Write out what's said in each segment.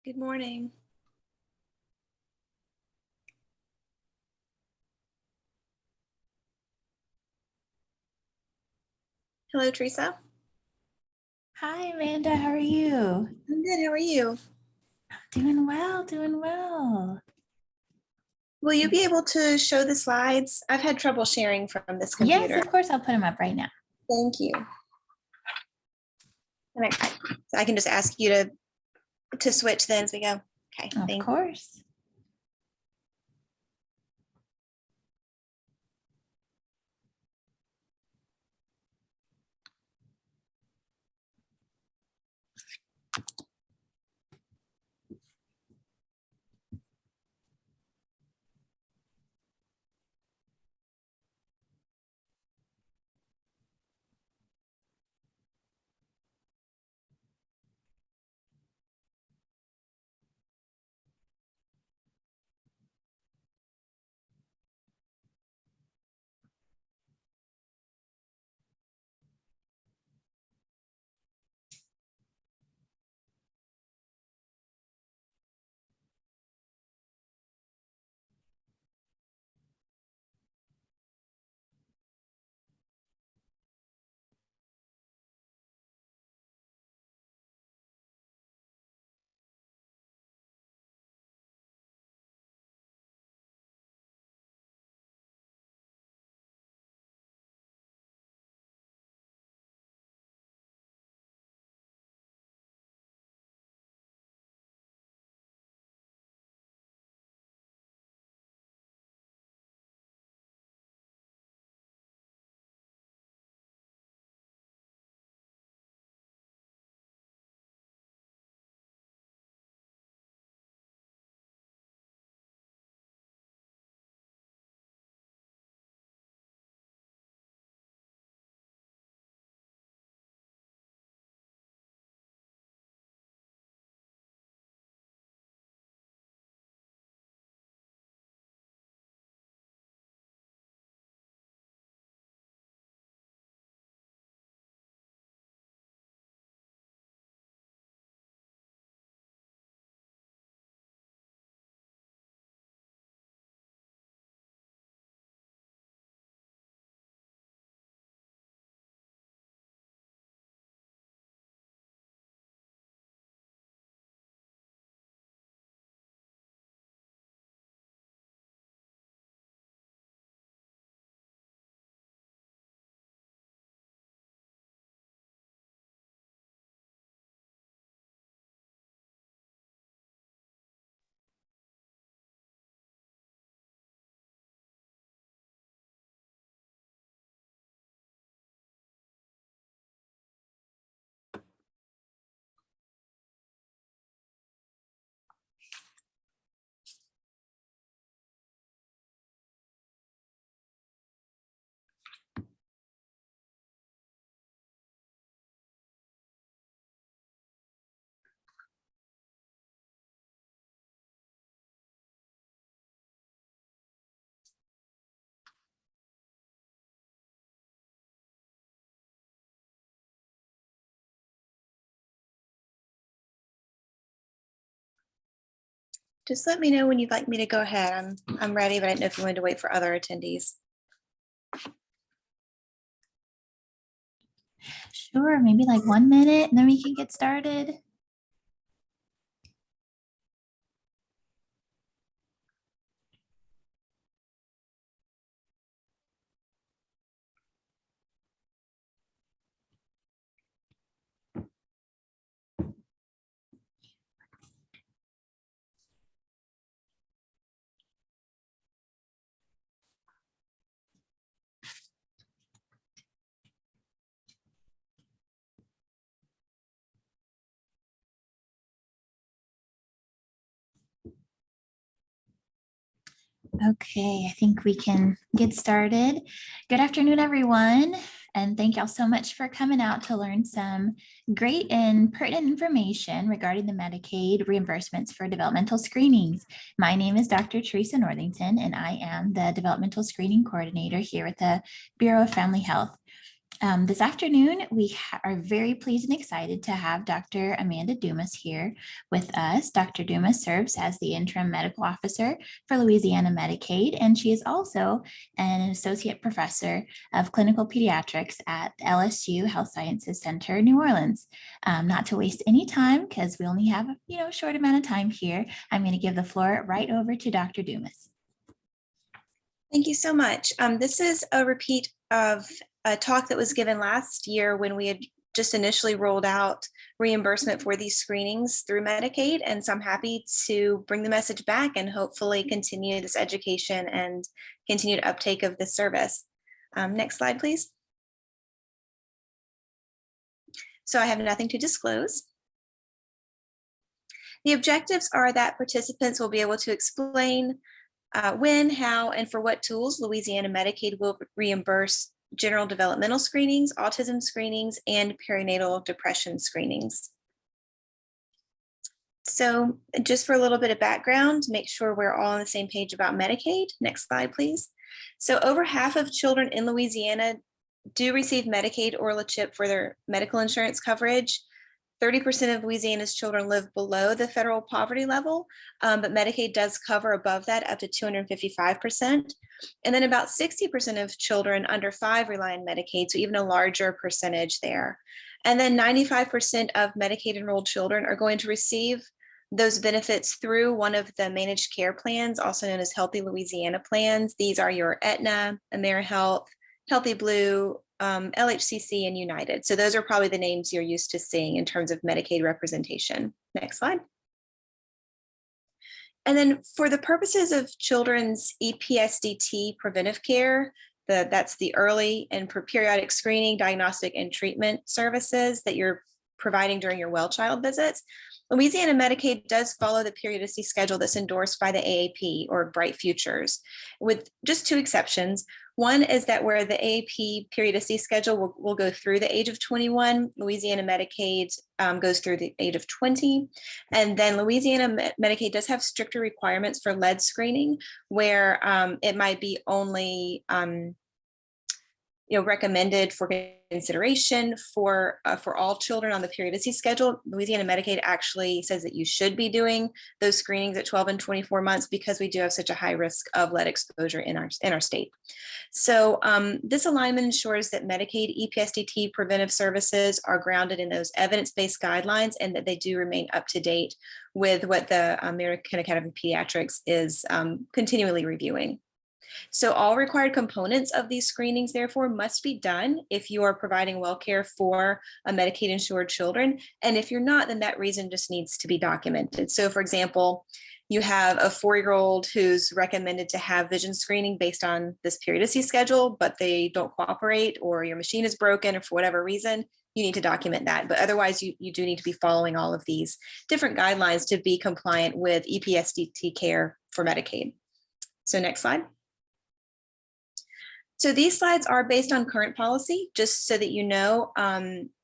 Good morning. Hello, Teresa. Hi, Amanda. How are you? I'm good. How are you? Doing well, doing well. Will you be able to show the slides? I've had trouble sharing from this computer. Yes, of course. I'll put them up right now. Thank you. And I can just ask you to switch then as we go. Okay. Of course. Just let me know when you'd like me to go ahead. I'm ready, but I didn't know if you wanted to wait for other attendees. Sure. Maybe like 1 minute and then we can get started. Okay, I think we can get started. Good afternoon, everyone. And thank y'all so much for coming out to learn some great and pertinent information regarding the Medicaid reimbursements for developmental screenings. My name is Dr. Teresa Northington, and I am the Developmental Screening Coordinator here at the Bureau of Family Health. This afternoon, we are very pleased and excited to have Dr. Amanda Dumas here with us. Dr. Dumas serves as the interim medical officer for Louisiana Medicaid, and she is also an associate professor of clinical pediatrics at LSU Health Sciences Center, New Orleans. Not to waste any time, because we only have a short amount of time here, I'm going to give the floor right over to Dr. Dumas. Thank you so much. This is a repeat of a talk that was given last year when we had just initially rolled out reimbursement for these screenings through Medicaid. And so I'm happy to bring the message back and hopefully continue this education and continued uptake of this service. Next slide, please. So I have nothing to disclose. The objectives are that participants will be able to explain when, how, and for what tools Louisiana Medicaid will reimburse general developmental screenings, autism screenings, and perinatal depression screenings. So just for a little bit of background, to make sure we're all on the same page about Medicaid. Next slide, please. So over half of children in Louisiana do receive Medicaid or LDH for their medical insurance coverage. 30% of Louisiana's children live below the federal poverty level, but Medicaid does cover above that up to 255%. And then about 60% of children under 5 rely on Medicaid, so even a larger percentage there. And then 95% of Medicaid enrolled children are going to receive those benefits through one of the managed care plans, also known as Healthy Louisiana plans. These are your Aetna, AmeriHealth, Healthy Blue, LHCC, and United. So those are probably the names you're used to seeing in terms of Medicaid representation. Next slide. And then for the purposes of children's EPSDT preventive care, that's the early and periodic screening, diagnostic, and treatment services that you're providing during your well child visits. Louisiana Medicaid does follow the periodicity schedule that's endorsed by the AAP or Bright Futures, with just 2 exceptions. One is that where the AAP periodicity schedule will go through the age of 21, Louisiana Medicaid goes through the age of 20. And then Louisiana Medicaid does have stricter requirements for lead screening, where it might be only recommended for consideration for all children on the periodicity schedule. Louisiana Medicaid actually says that you should be doing those screenings at 12 and 24 months because we do have such a high risk of lead exposure in our state. So this alignment ensures that Medicaid EPSDT preventive services are grounded in those evidence-based guidelines and that they do remain up to date with what the American Academy of Pediatrics is continually reviewing. So all required components of these screenings, therefore, must be done if you are providing well care for Medicaid insured children. And if you're not, then that reason just needs to be documented. So for example, you have a 4-year-old who's recommended to have vision screening based on this periodicity schedule, but they don't cooperate, or your machine is broken, or for whatever reason, you need to document that. But otherwise, you do need to be following all of these different guidelines to be compliant with EPSDT care for Medicaid. So next slide. So these slides are based on current policy, just so that you know,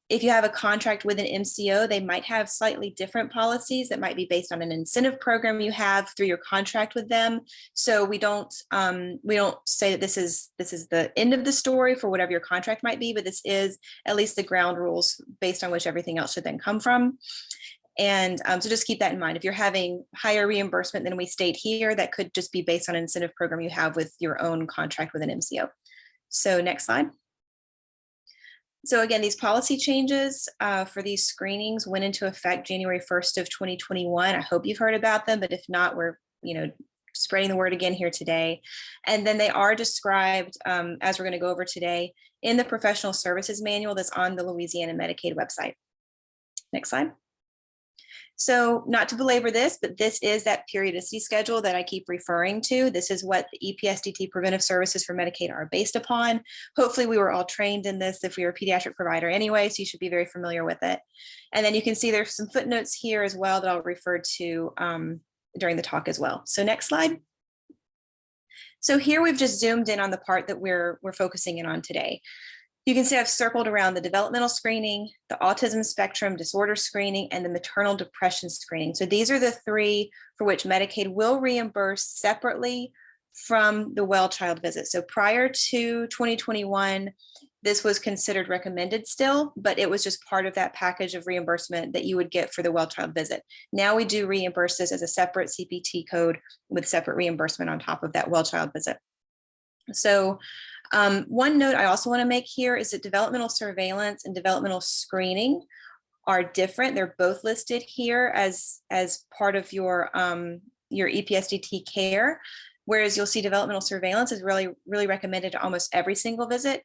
if you have a contract with an MCO, they might have slightly different policies that might be based on an incentive program you have through your contract with them. So we don't say that this is the end of the story for whatever your contract might be, but this is at least the ground rules based on which everything else should then come from. And so just keep that in mind. If you're having higher reimbursement than we state here, that could just be based on an incentive program you have with your own contract with an MCO. So next slide. So again, these policy changes for these screenings went into effect January 1st of 2021. I hope you've heard about them, but if not, we're spreading the word again here today. And then they are described, as we're going to go over today, in the professional services manual that's on the Louisiana Medicaid website. Next slide. So not to belabor this, but this is that periodicity schedule that I keep referring to. This is what the EPSDT preventive services for Medicaid are based upon. Hopefully we were all trained in this if we were a pediatric provider anyway, so you should be very familiar with it. And then you can see there's some footnotes here as well that I'll refer to during the talk as well. So next slide. So here we've just zoomed in on the part that we're focusing in on today. You can see I've circled around the developmental screening, the autism spectrum disorder screening, and the maternal depression screening. So these are the 3 for which Medicaid will reimburse separately from the well child visit. So prior to 2021, this was considered recommended still, but it was just part of that package of reimbursement that you would get for the well child visit. Now we do reimburse this as a separate CPT code with separate reimbursement on top of that well child visit. So one note I also want to make here is that developmental surveillance and developmental screening are different. They're both listed here as part of your EPSDT care, whereas you'll see developmental surveillance is really recommended to almost every single visit.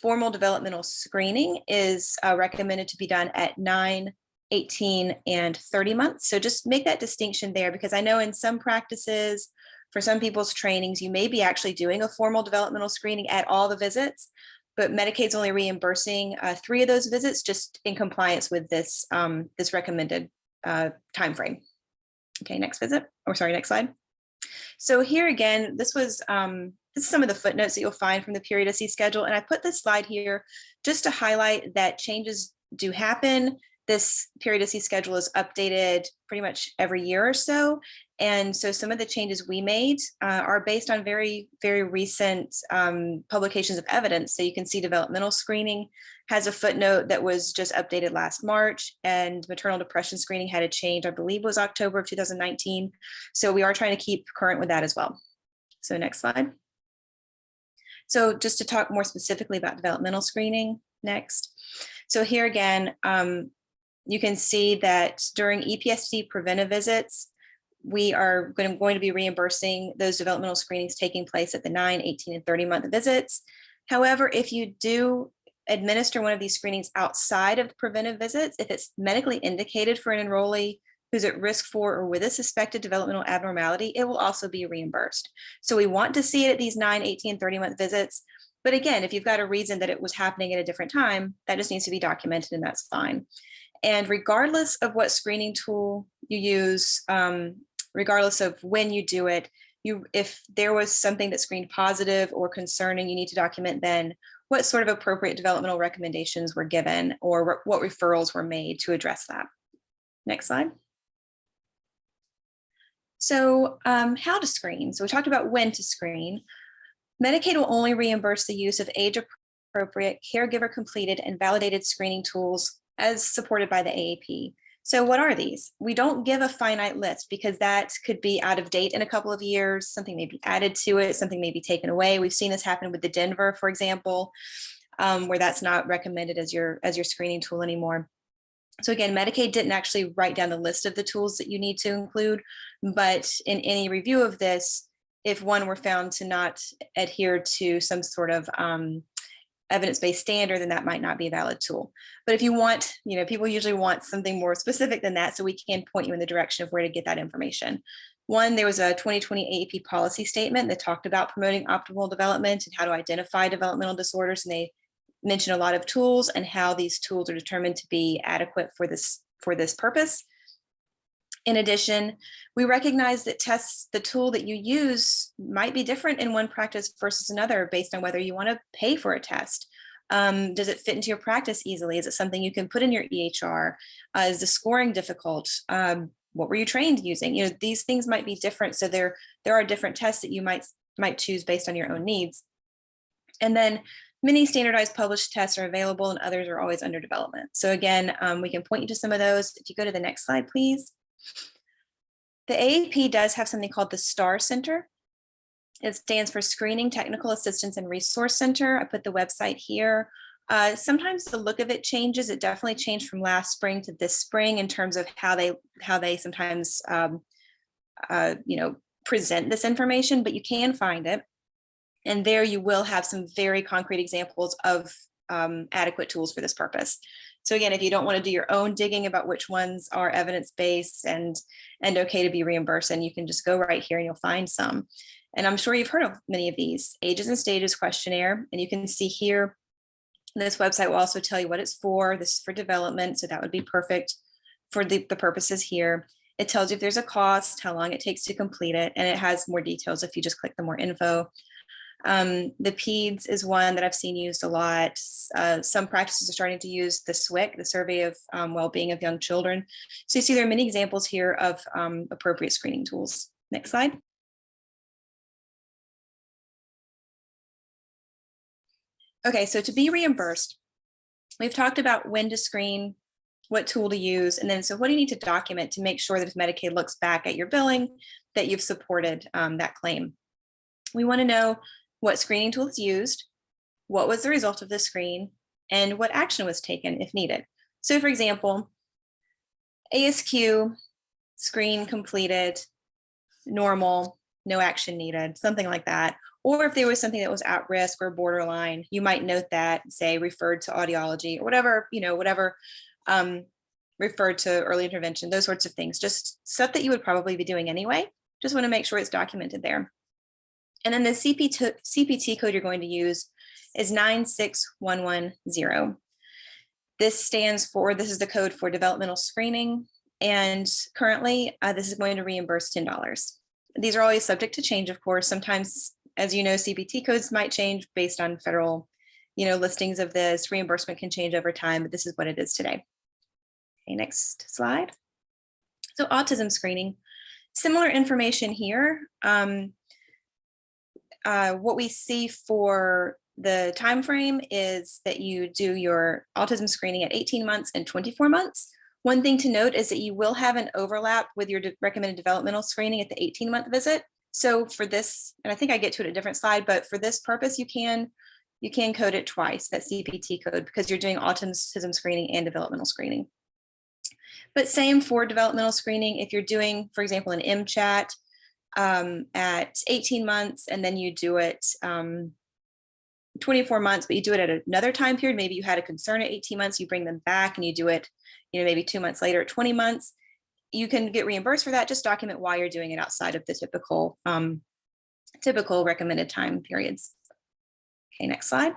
Formal developmental screening is recommended to be done at 9, 18, and 30 months. So just make that distinction there, because I know in some practices, for some people's trainings, you may be actually doing a formal developmental screening at all the visits, but Medicaid's only reimbursing 3 of those visits just in compliance with this, this recommended timeframe. Okay, next slide. So here again, this is some of the footnotes that you'll find from the periodicity schedule. And I put this slide here just to highlight that changes do happen. This periodicity schedule is updated pretty much every year or so. And so some of the changes we made are based on very, very recent publications of evidence. So you can see developmental screening has a footnote that was just updated last March, and maternal depression screening had a change, I believe was October of 2019. So we are trying to keep current with that as well. So next slide. So just to talk more specifically about developmental screening next. So here again, you can see that during EPSDT preventive visits, we are going to be reimbursing those developmental screenings taking place at the 9, 18, and 30-month visits. However, if you do administer one of these screenings outside of the preventive visits, if it's medically indicated for an enrollee who's at risk for or with a suspected developmental abnormality, it will also be reimbursed. So we want to see it at these 9, 18, and 30-month visits. But again, if you've got a reason that it was happening at a different time, that just needs to be documented, and that's fine. And regardless of what screening tool you use, regardless of when you do it, if there was something that screened positive or concerning, you need to document then what sort of appropriate developmental recommendations were given or what referrals were made to address that. Next slide. So how to screen. So we talked about when to screen. Medicaid will only reimburse the use of age-appropriate, caregiver-completed, and validated screening tools as supported by the AAP. So what are these? We don't give a finite list because that could be out of date in a couple of years. Something may be added to it, something may be taken away. We've seen this happen with the Denver, for example, where that's not recommended as your screening tool anymore. So again, Medicaid didn't actually write down the list of the tools that you need to include, but in any review of this, if one were found to not adhere to some sort of evidence-based standard, then that might not be a valid tool. But if you want, people usually want something more specific than that, so we can point you in the direction of where to get that information. One, there was a 2020 AAP policy statement that talked about promoting optimal development and how to identify developmental disorders, and they mentioned a lot of tools and how these tools are determined to be adequate for this purpose. In addition, we recognize that the tool that you use might be different in one practice versus another based on whether you want to pay for a test. Does it fit into your practice easily? Is it something you can put in your EHR? Is the scoring difficult? What were you trained using? These things might be different. So there are different tests that you might choose based on your own needs. And then many standardized published tests are available and others are always under development. So again, we can point you to some of those. If you go to the next slide, please. The AAP does have something called the STAR Center. It stands for Screening, Technical Assistance, and Resource Center. I put the website here. Sometimes the look of it changes. It definitely changed from last spring to this spring in terms of how they sometimes present this information, but you can find it. And there you will have some very concrete examples of adequate tools for this purpose. So again, if you don't want to do your own digging about which ones are evidence-based and okay to be reimbursed, and you can just go right here and you'll find some. And I'm sure you've heard of many of these. Ages and Stages questionnaire, and you can see here, this website will also tell you what it's for. This is for development, so that would be perfect for the purposes here. It tells you if there's a cost, how long it takes to complete it, and it has more details if you just click the more info. The PEDS is one that I've seen used a lot. Some practices are starting to use the SWIC, the Survey of Well-Being of Young Children. So you see there are many examples here of appropriate screening tools. Next slide. Okay, so to be reimbursed, we've talked about when to screen, what tool to use, and then so what do you need to document to make sure that if Medicaid looks back at your billing, that you've supported that claim. We want to know what screening tool is used, what was the result of the screen, and what action was taken if needed. So for example, ASQ, screen completed, normal, no action needed, something like that. Or if there was something that was at risk or borderline, you might note that, say, referred to audiology or whatever, whatever referred to early intervention, those sorts of things, just stuff that you would probably be doing anyway. Just want to make sure it's documented there. And then the CPT code you're going to use is 96110. This stands for, this is the code for developmental screening. And currently, this is going to reimburse $10. These are always subject to change, of course. Sometimes, as you know, CPT codes might change based on federal, listings of this. Reimbursement can change over time, but this is what it is today. Okay, next slide. So autism screening, similar information here. What we see for the time frame is that you do your autism screening at 18 months and 24 months. One thing to note is that you will have an overlap with your recommended developmental screening at the 18-month visit. So for this, and I think I get to it a different slide, but for this purpose, you can code it twice, that CPT code, because you're doing autism screening and developmental screening. But same for developmental screening. If you're doing, for example, an MChat at 18 months, and then you do it 24 months, but you do it at another time period. Maybe you had a concern at 18 months, you bring them back and you do it, maybe 2 months later at 20 months. You can get reimbursed for that. Just document why you're doing it outside of the typical recommended time periods. Okay, next slide.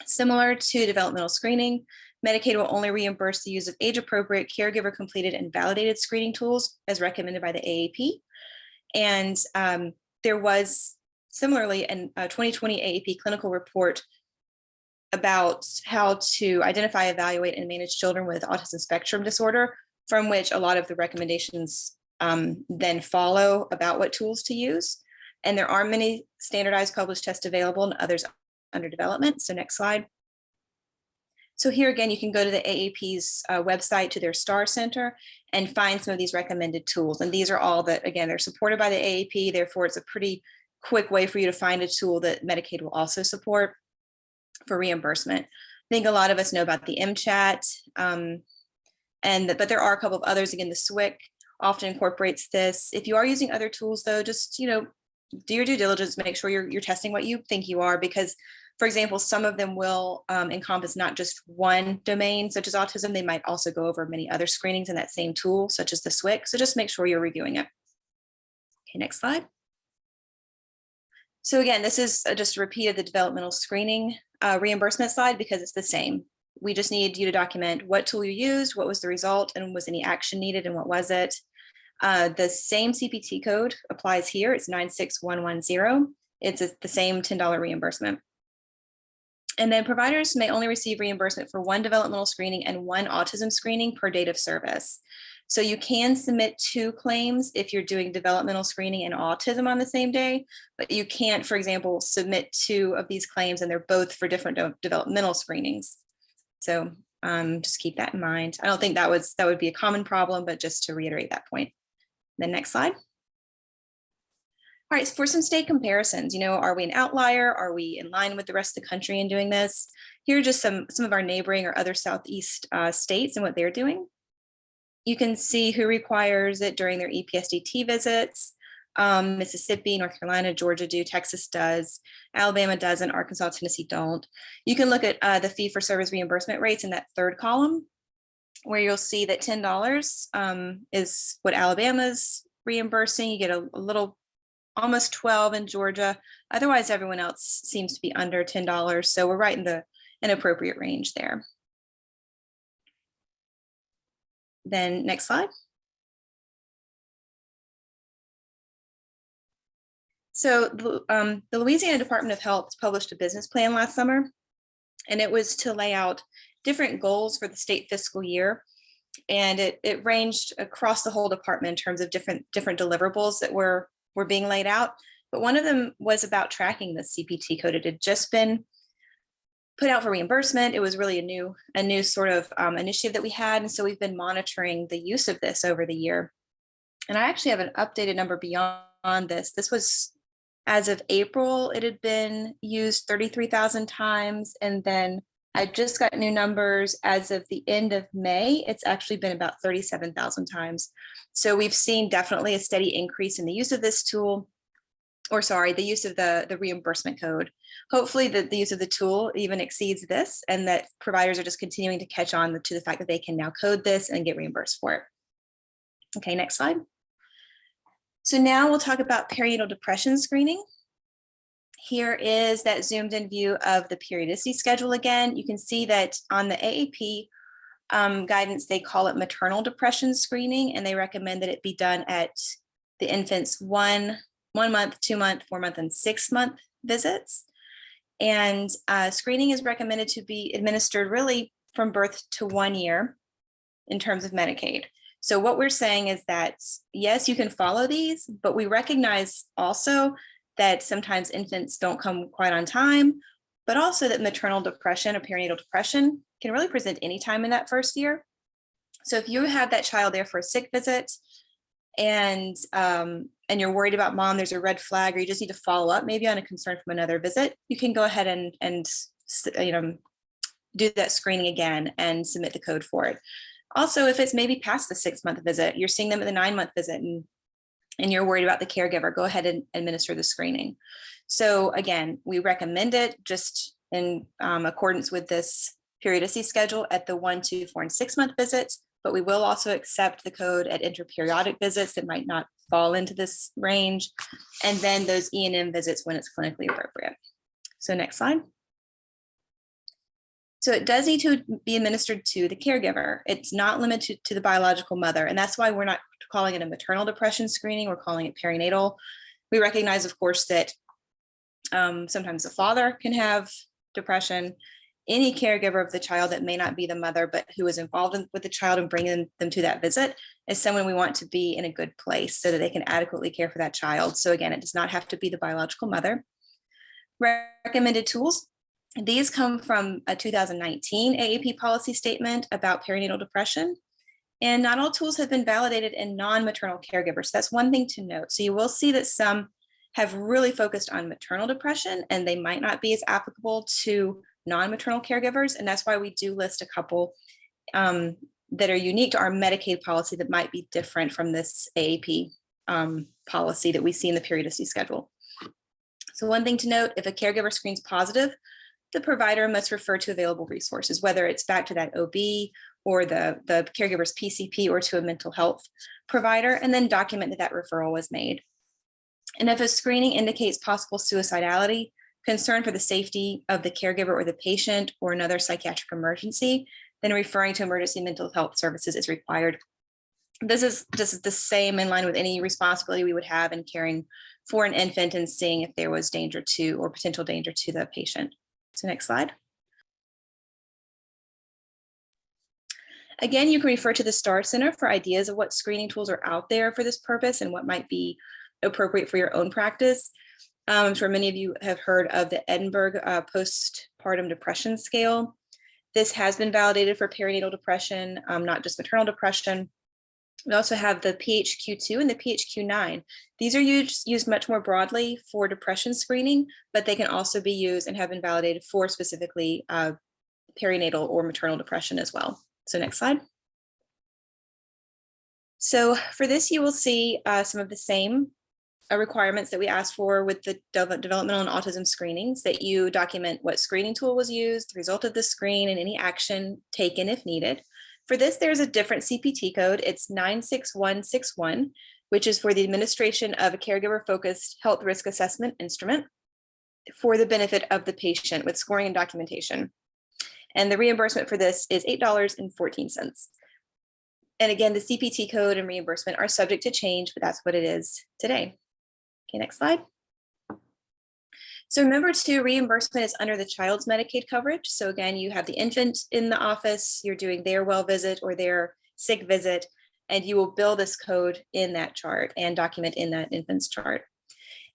Similar to developmental screening, Medicaid will only reimburse the use of age-appropriate, caregiver-completed, and validated screening tools as recommended by the AAP. And there was similarly a 2020 AAP clinical report about how to identify, evaluate, and manage children with autism spectrum disorder, from which a lot of the recommendations then follow about what tools to use. And there are many standardized published tests available and others under development. So next slide. So here again, you can go to the AAP's website, to their STAR Center, and find some of these recommended tools. And these are all that, again, they're supported by the AAP. Therefore, it's a pretty quick way for you to find a tool that Medicaid will also support for reimbursement. I think a lot of us know about the MChat, but there are a couple of others. Again, the SWIC often incorporates this. If you are using other tools, though, just do your due diligence, make sure you're testing what you think you are, because, for example, some of them will encompass not just one domain, such as autism. They might also go over many other screenings in that same tool, such as the SWIC. So just make sure you're reviewing it. Okay, next slide. So again, this is just a repeat of the developmental screening reimbursement slide, because it's the same. We just need you to document what tool you used, what was the result, and was any action needed, and what was it. The same CPT code applies here. It's 96110. It's the same $10 reimbursement. And then providers may only receive reimbursement for one developmental screening and one autism screening per date of service. So you can submit 2 claims if you're doing developmental screening and autism on the same day, but you can't, for example, submit 2 of these claims and they're both for different developmental screenings. So just keep that in mind. I don't think that would be a common problem, but just to reiterate that point. The next slide. All right, so for some state comparisons, are we an outlier? Are we in line with the rest of the country in doing this? Here are just some of our neighboring or other Southeast states and what they're doing. You can see who requires it during their EPSDT visits. Mississippi, North Carolina, Georgia do, Texas does, Alabama doesn't, Arkansas, Tennessee don't. You can look at the fee-for-service reimbursement rates in that third column, where you'll see that $10 is what Alabama's reimbursing. You get a little, almost 12 in Georgia. Otherwise, everyone else seems to be under $10. So we're right in an appropriate range there. Then next slide. So the Louisiana Department of Health published a business plan last summer, and it was to lay out different goals for the state fiscal year. And it ranged across the whole department in terms of different deliverables that were being laid out. but one of them was about tracking the CPT code. It had just been put out for reimbursement. It was really a new sort of initiative that we had. And so we've been monitoring the use of this over the year. And I actually have an updated number beyond this. This was, as of April, it had been used 33,000 times. And then I just got new numbers as of the end of May. It's actually been about 37,000 times. So we've seen definitely a steady increase in the use of this tool, or sorry, the use of the reimbursement code. Hopefully the use of the tool even exceeds this, and that providers are just continuing to catch on to the fact that they can now code this and get reimbursed for it. Okay, next slide. So now we'll talk about perinatal depression screening. Here is that zoomed in view of the periodicity schedule again. You can see that on the AAP guidance, they call it maternal depression screening, and they recommend that it be done at the infant's 1 month, 2 month, 4 month, and 6 month visits. And screening is recommended to be administered really from birth to 1 year in terms of Medicaid. So what we're saying is that, yes, you can follow these, but we recognize also that sometimes infants don't come quite on time, but also that maternal depression or perinatal depression can really present anytime in that first year. So if you have that child there for a sick visit and you're worried about mom, there's a red flag, or you just need to follow up maybe on a concern from another visit, you can go ahead and do that screening again and submit the code for it. Also, if it's maybe past the 6 month visit, you're seeing them at the 9 month visit and you're worried about the caregiver, go ahead and administer the screening. So again, we recommend it just in accordance with this periodicity schedule at the 1, 2, 4, and 6 month visits, but we will also accept the code at interperiodic visits that might not fall into this range, and then those E&M visits when it's clinically appropriate. So next slide. So it does need to be administered to the caregiver. It's not limited to the biological mother, and that's why we're not calling it a maternal depression screening, we're calling it perinatal. We recognize, of course, that sometimes the father can have depression. Any caregiver of the child that may not be the mother, but who is involved with the child and bringing them to that visit is someone we want to be in a good place so that they can adequately care for that child. So again, it does not have to be the biological mother. Recommended tools. These come from a 2019 AAP policy statement about perinatal depression. And not all tools have been validated in non-maternal caregivers. So that's one thing to note. So you will see that some have really focused on maternal depression, and they might not be as applicable to non-maternal caregivers. And that's why we do list a couple that are unique to our Medicaid policy that might be different from this AAP policy that we see in the periodicity schedule. So one thing to note, if a caregiver screens positive, the provider must refer to available resources, whether it's back to that OB or the caregiver's PCP or to a mental health provider, and then document that that referral was made. And if a screening indicates possible suicidality, concern for the safety of the caregiver or the patient, or another psychiatric emergency, then referring to emergency mental health services is required. This is the same in line with any responsibility we would have in caring for an infant and seeing if there was danger to or potential danger to the patient. So next slide. Again, you can refer to the STAR Center for ideas of what screening tools are out there for this purpose and what might be appropriate for your own practice. I'm sure many of you have heard of the Edinburgh postpartum depression scale. This has been validated for perinatal depression, not just maternal depression. We also have the PHQ-2 and the PHQ-9. These are used much more broadly for depression screening, but they can also be used and have been validated for specifically perinatal or maternal depression as well. So next slide. So for this, you will see some of the same requirements that we asked for with the developmental and autism screenings, that you document what screening tool was used, the result of the screen, and any action taken if needed. For this, there's a different CPT code. It's 96161, which is for the administration of a caregiver-focused health risk assessment instrument for the benefit of the patient with scoring and documentation. And the reimbursement for this is $8.14. And again, the CPT code and reimbursement are subject to change, but that's what it is today. Okay, next slide. So remember too, reimbursement is under the child's Medicaid coverage. So again, you have the infant in the office, you're doing their well visit or their sick visit, and you will bill this code in that chart and document in that infant's chart.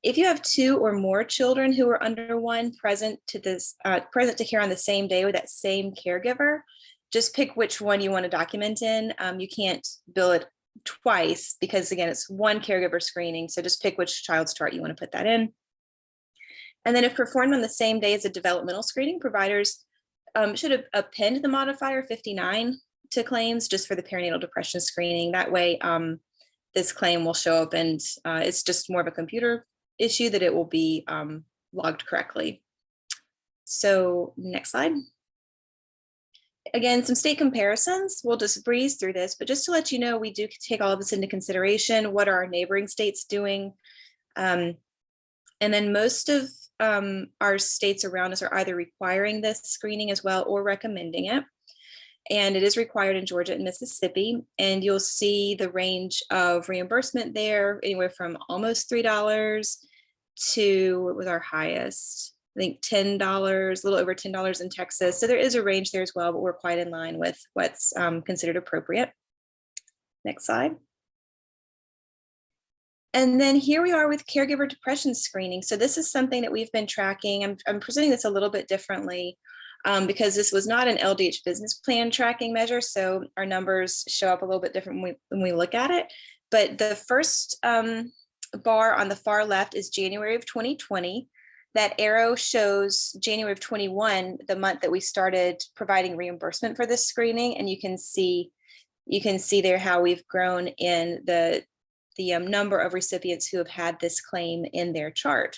If you have 2 or more children who are under 1 present to care on the same day with that same caregiver, just pick which one you want to document in. You can't bill it twice because again, it's 1 caregiver screening. So just pick which child's chart you want to put that in. And then if performed on the same day as a developmental screening, providers should append the modifier 59 to claims just for the perinatal depression screening. That way, this claim will show up and it's just more of a computer issue that it will be logged correctly. So next slide. Again, some state comparisons. We'll just breeze through this, but just to let you know, we do take all of this into consideration. What are our neighboring states doing? And then most of our states around us are either requiring this screening as well or recommending it. And it is required in Georgia and Mississippi. And you'll see the range of reimbursement there, anywhere from almost $3 to, what was our highest? I think $10, a little over $10 in Texas. So there is a range there as well, but we're quite in line with what's considered appropriate. Next slide. And then here we are with caregiver depression screening. So this is something that we've been tracking. I'm presenting this a little bit differently because this was not an LDH Business Plan tracking measure. So our numbers show up a little bit different when we look at it. But the first bar on the far left is January of 2020. That arrow shows January of 21, the month that we started providing reimbursement for this screening. And you can see there how we've grown in the number of recipients who have had this claim in their chart.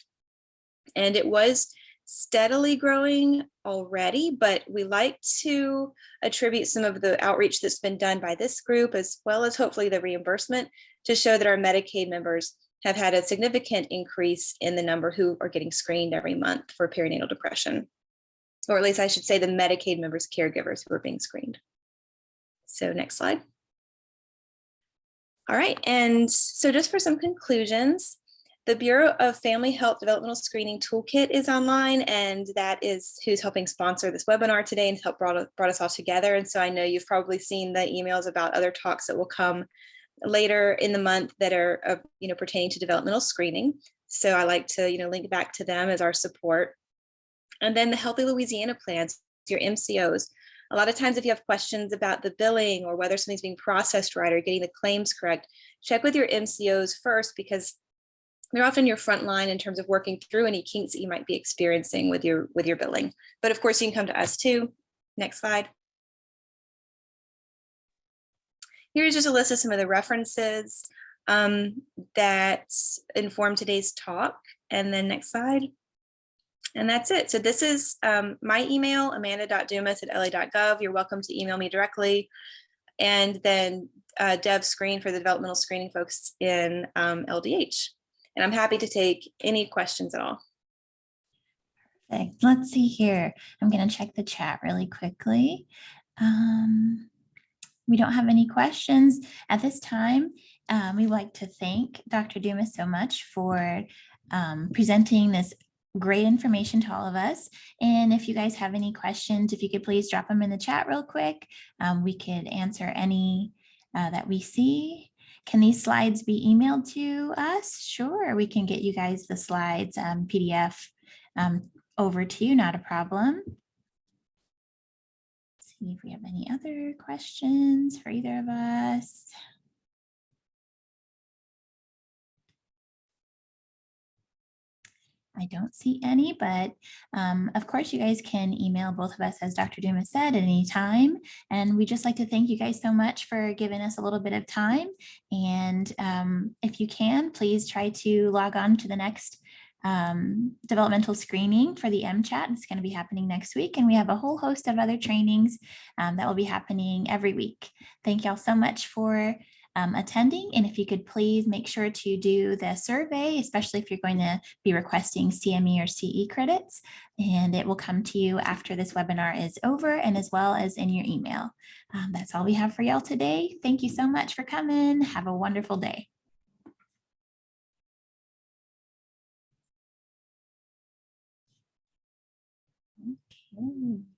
And it was steadily growing already, but we like to attribute some of the outreach that's been done by this group, as well as hopefully the reimbursement, to show that our Medicaid members have had a significant increase in the number who are getting screened every month for perinatal depression, or at least I should say the Medicaid members' caregivers who are being screened. So next slide. All right, and so just for some conclusions, the Bureau of Family Health Developmental Screening Toolkit is online, and that is who's helping sponsor this webinar today and help brought us all together. And so I know you've probably seen the emails about other talks that will come later in the month that are pertaining to developmental screening. So I like to link back to them as our support. And then the Healthy Louisiana plans, your MCOs. A lot of times if you have questions about the billing or whether something's being processed right or getting the claims correct, check with your MCOs first, because they're often your front line in terms of working through any kinks that you might be experiencing with your billing. But of course you can come to us too. Next slide. Here's just a list of some of the references that inform today's talk. And then next slide. And that's it. So this is my email, amanda.dumas@la.gov. You're welcome to email me directly. And then Dev Screen for the developmental screening folks in LDH. And I'm happy to take any questions at all. Perfect. Let's see here. I'm going to check the chat really quickly. We don't have any questions at this time. We'd like to thank Dr. Dumas so much for presenting this great information to all of us. And if you guys have any questions, if you could please drop them in the chat real quick, we could answer any that we see. Can these slides be emailed to us? Sure, we can get you guys the slides PDF over to you, not a problem. Let's see if we have any other questions for either of us. I don't see any, but of course you guys can email both of us, as Dr. Dumas said, at any time. And we just like to thank you guys so much for giving us a little bit of time. And if you can, please try to log on to the next developmental screening for the MChat. It's going to be happening next week. And we have a whole host of other trainings that will be happening every week. Thank y'all so much for attending. And if you could please make sure to do the survey, especially if you're going to be requesting CME or CE credits, and it will come to you after this webinar is over and as well as in your email. That's all we have for y'all today. Thank you so much for coming. Have a wonderful day. Okay.